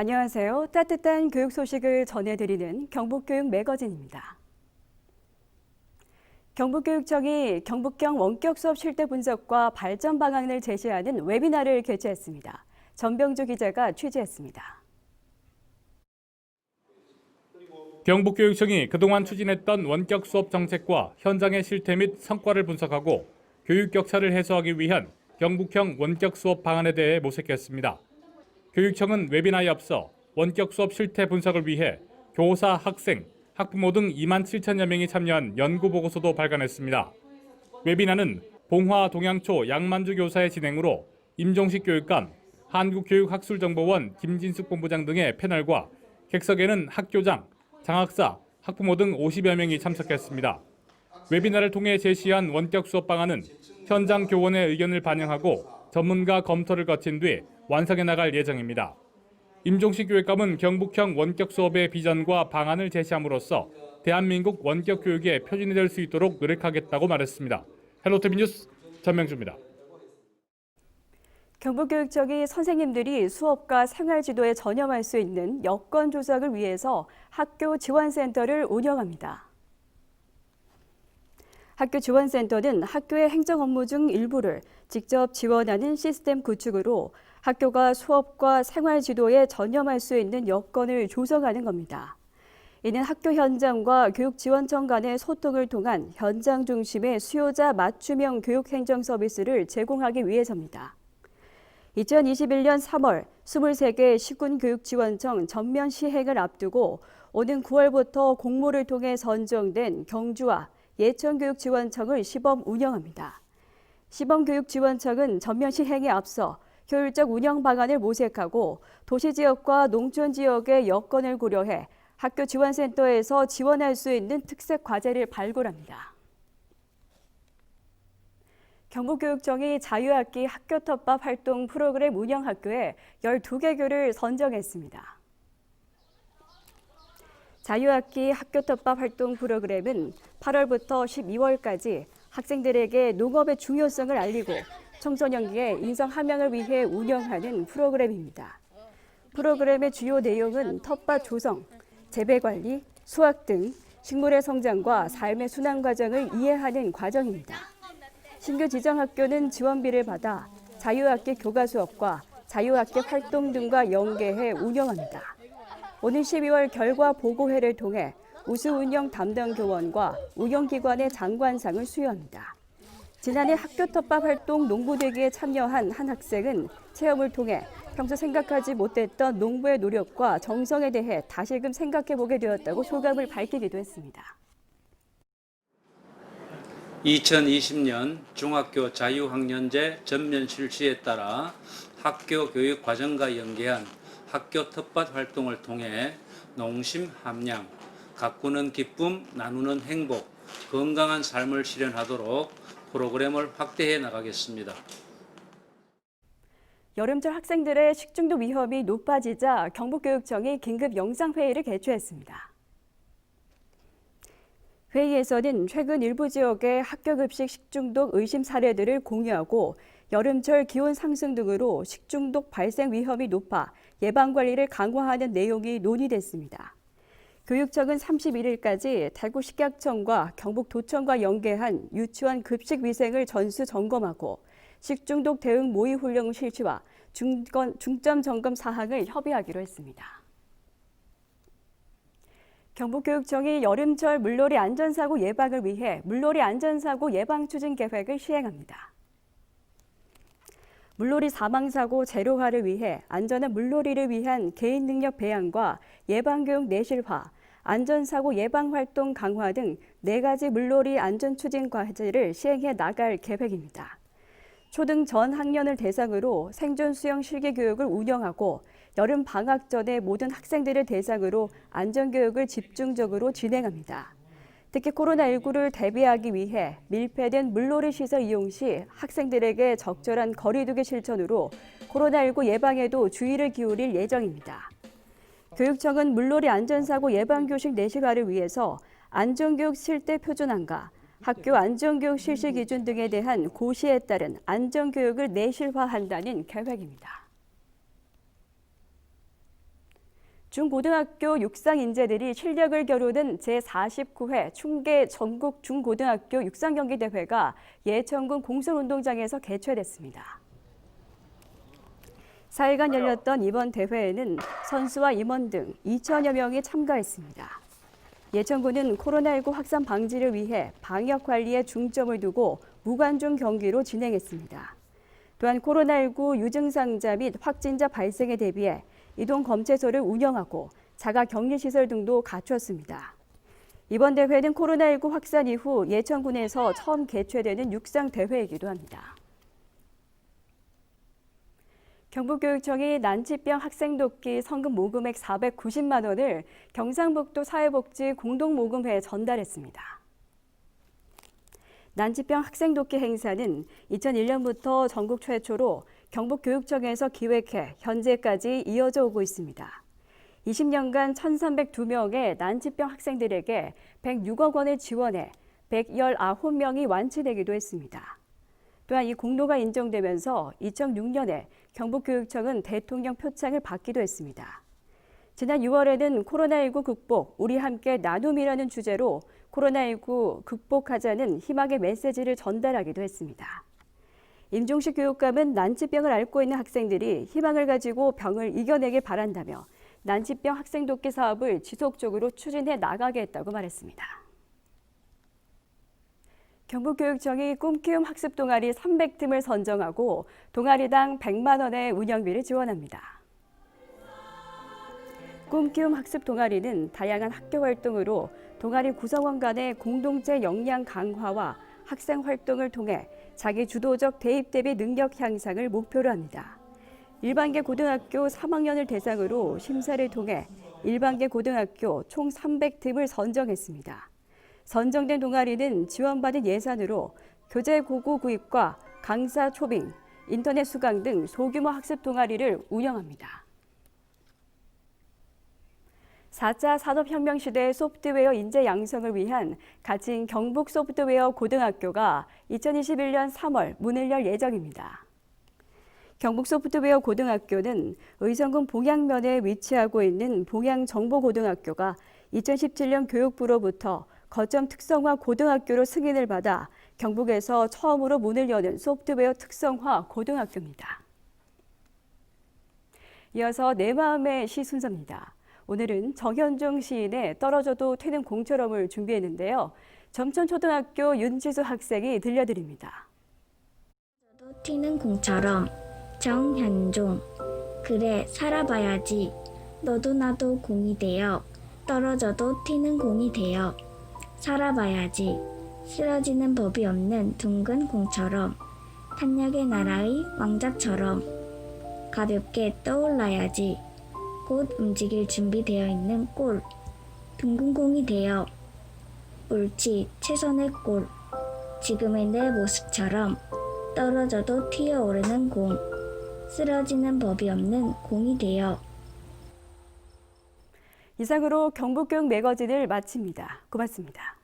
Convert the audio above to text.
안녕하세요. 따뜻한 교육 소식을 전해드리는 경북교육 매거진입니다. 경북교육청이 경북형 원격 수업 실태 분석과 발전 방안을 제시하는 웨비나를 개최했습니다. 전병주 기자가 취재했습니다. 경북교육청이 그동안 추진했던 원격 수업 정책과 현장의 실태 및 성과를 분석하고 교육 격차를 해소하기 위한 경북형 원격 수업 방안에 대해 모색했습니다. 교육청은 웨비나에 앞서 원격 수업 실태 분석을 위해 교사, 학생, 학부모 등 2만 7천여 명이 참여한 연구보고서도 발간했습니다. 웨비나는 봉화 동양초 양만주 교사의 진행으로 임종식 교육감, 한국교육학술정보원 김진숙 본부장 등의 패널과 객석에는 학교장, 장학사, 학부모 등 50여 명이 참석했습니다. 웨비나를 통해 제시한 원격 수업 방안은 현장 교원의 의견을 반영하고 전문가 검토를 거친 뒤 완성해 나갈 예정입니다. 임종식 교육감은 경북형 원격 수업의 비전과 방안을 제시함으로써 대한민국 원격 교육의 표준이 될 수 있도록 노력하겠다고 말했습니다. 헬로티비 뉴스 전명주입니다. 경북교육청이 선생님들이 수업과 생활지도에 전념할 수 있는 여건 조작을 위해서 학교 지원센터를 운영합니다. 학교 지원센터는 학교의 행정 업무 중 일부를 직접 지원하는 시스템 구축으로 학교가 수업과 생활지도에 전념할 수 있는 여건을 조성하는 겁니다. 이는 학교 현장과 교육지원청 간의 소통을 통한 현장 중심의 수요자 맞춤형 교육행정 서비스를 제공하기 위해서입니다. 2021년 3월 23개 시군교육지원청 전면 시행을 앞두고 오는 9월부터 공모를 통해 선정된 경주와 예천교육지원청을 시범 운영합니다. 시범교육지원청은 전면 시행에 앞서 효율적 운영 방안을 모색하고 도시지역과 농촌지역의 여건을 고려해 학교 지원센터에서 지원할 수 있는 특색 과제를 발굴합니다. 경북교육청이 자유학기 학교 텃밭 활동 프로그램 운영 학교에 12개 교를 선정했습니다. 자유학기 학교 텃밭 활동 프로그램은 8월부터 12월까지 학생들에게 농업의 중요성을 알리고 청소년기의 인성 함양을 위해 운영하는 프로그램입니다. 프로그램의 주요 내용은 텃밭 조성, 재배 관리, 수확 등 식물의 성장과 삶의 순환 과정을 이해하는 과정입니다. 신규 지정학교는 지원비를 받아 자유학기 교과 수업과 자유학기 활동 등과 연계해 운영합니다. 오는 12월 결과 보고회를 통해 우수 운영 담당 교원과 운영기관의 장관상을 수여합니다. 지난해 학교 텃밭 활동 농부되기에 참여한 한 학생은 체험을 통해 평소 생각하지 못했던 농부의 노력과 정성에 대해 다시금 생각해보게 되었다고 소감을 밝히기도 했습니다. 2020년 중학교 자유학년제 전면 실시에 따라 학교 교육 과정과 연계한 학교 텃밭 활동을 통해 농심 함양, 가꾸는 기쁨, 나누는 행복, 건강한 삶을 실현하도록 프로그램을 확대해 나가겠습니다. 여름철 학생들의 식중독 위험이 높아지자 경북교육청이 긴급 영상회의를 개최했습니다. 회의에서는 최근 일부 지역의 학교급식 식중독 의심 사례들을 공유하고 여름철 기온 상승 등으로 식중독 발생 위험이 높아 예방관리를 강화하는 내용이 논의됐습니다. 교육청은 31일까지 대구식약청과 경북도청과 연계한 유치원 급식 위생을 전수 점검하고 식중독 대응 모의 훈련 실시와 중점 점검 사항을 협의하기로 했습니다. 경북교육청이 여름철 물놀이 안전사고 예방을 위해 물놀이 안전사고 예방 추진 계획을 시행합니다. 물놀이 사망사고 제로화를 위해 안전한 물놀이를 위한 개인 능력 배양과 예방교육 내실화, 안전사고 예방활동 강화 등 4가지 물놀이 안전추진 과제를 시행해 나갈 계획입니다. 초등 전 학년을 대상으로 생존 수영 실기 교육을 운영하고 여름 방학 전에 모든 학생들을 대상으로 안전교육을 집중적으로 진행합니다. 특히 코로나19를 대비하기 위해 밀폐된 물놀이 시설 이용 시 학생들에게 적절한 거리두기 실천으로 코로나19 예방에도 주의를 기울일 예정입니다. 교육청은 물놀이 안전사고 예방교식 내실화를 위해서 안전교육 실태 표준안과 학교 안전교육 실시 기준 등에 대한 고시에 따른 안전교육을 내실화한다는 계획입니다. 중고등학교 육상 인재들이 실력을 겨루는 제49회 충계 전국 중고등학교 육상 경기 대회가 예천군 공설운동장에서 개최됐습니다. 4일간 열렸던 이번 대회에는 선수와 임원 등 2천여 명이 참가했습니다. 예천군은 코로나19 확산 방지를 위해 방역 관리에 중점을 두고 무관중 경기로 진행했습니다. 또한 코로나19 유증상자 및 확진자 발생에 대비해 이동 검체소를 운영하고 자가 격리시설 등도 갖췄습니다. 이번 대회는 코로나19 확산 이후 예천군에서 처음 개최되는 육상 대회이기도 합니다. 경북교육청이 난치병 학생 돕기 성금 모금액 490만 원을 경상북도 사회복지 공동모금회에 전달했습니다. 난치병 학생 돕기 행사는 2001년부터 전국 최초로 경북교육청에서 기획해 현재까지 이어져 오고 있습니다. 20년간 1,302명의 난치병 학생들에게 106억 원을 지원해 119명이 완치되기도 했습니다. 또한 이 공로가 인정되면서 2006년에 경북교육청은 대통령 표창을 받기도 했습니다. 지난 6월에는 코로나19 극복, 우리 함께 나눔이라는 주제로 코로나19 극복하자는 희망의 메시지를 전달하기도 했습니다. 임종식 교육감은 난치병을 앓고 있는 학생들이 희망을 가지고 병을 이겨내길 바란다며 난치병 학생 돕기 사업을 지속적으로 추진해 나가겠다고 말했습니다. 경북교육청이 꿈키움 학습 동아리 300팀을 선정하고 동아리당 100만 원의 운영비를 지원합니다. 꿈키움 학습 동아리는 다양한 학교 활동으로 동아리 구성원 간의 공동체 역량 강화와 학생 활동을 통해 자기 주도적 대입 대비 능력 향상을 목표로 합니다. 일반계 고등학교 3학년을 대상으로 심사를 통해 일반계 고등학교 총 300팀을 선정했습니다. 선정된 동아리는 지원받은 예산으로 교재 고고 구입과 강사 초빙, 인터넷 수강 등 소규모 학습 동아리를 운영합니다. 4차 산업혁명 시대의 소프트웨어 인재 양성을 위한 가칭 경북 소프트웨어 고등학교가 2021년 3월 문을 열 예정입니다. 경북 소프트웨어 고등학교는 의성군 봉양면에 위치하고 있는 봉양정보고등학교가 2017년 교육부로부터 거점 특성화 고등학교로 승인을 받아 경북에서 처음으로 문을 여는 소프트웨어 특성화 고등학교입니다. 이어서 내 마음의 시 순서입니다. 오늘은 정현종 시인의 떨어져도 튀는 공처럼을 준비했는데요. 점천초등학교 윤지수 학생이 들려드립니다. 떨어져도 튀는 공처럼 정현종. 그래 살아봐야지. 너도 나도 공이 되어 떨어져도 튀는 공이 되어 살아봐야지. 쓰러지는 법이 없는 둥근 공처럼 한약의 나라의 왕자처럼 가볍게 떠올라야지. 곧 움직일 준비되어 있는 골, 둥근 공이 되어 옳지 최선의 골. 지금의 내 모습처럼 떨어져도 튀어오르는 공, 쓰러지는 법이 없는 공이 되어. 이상으로 경북교육 매거진을 마칩니다. 고맙습니다.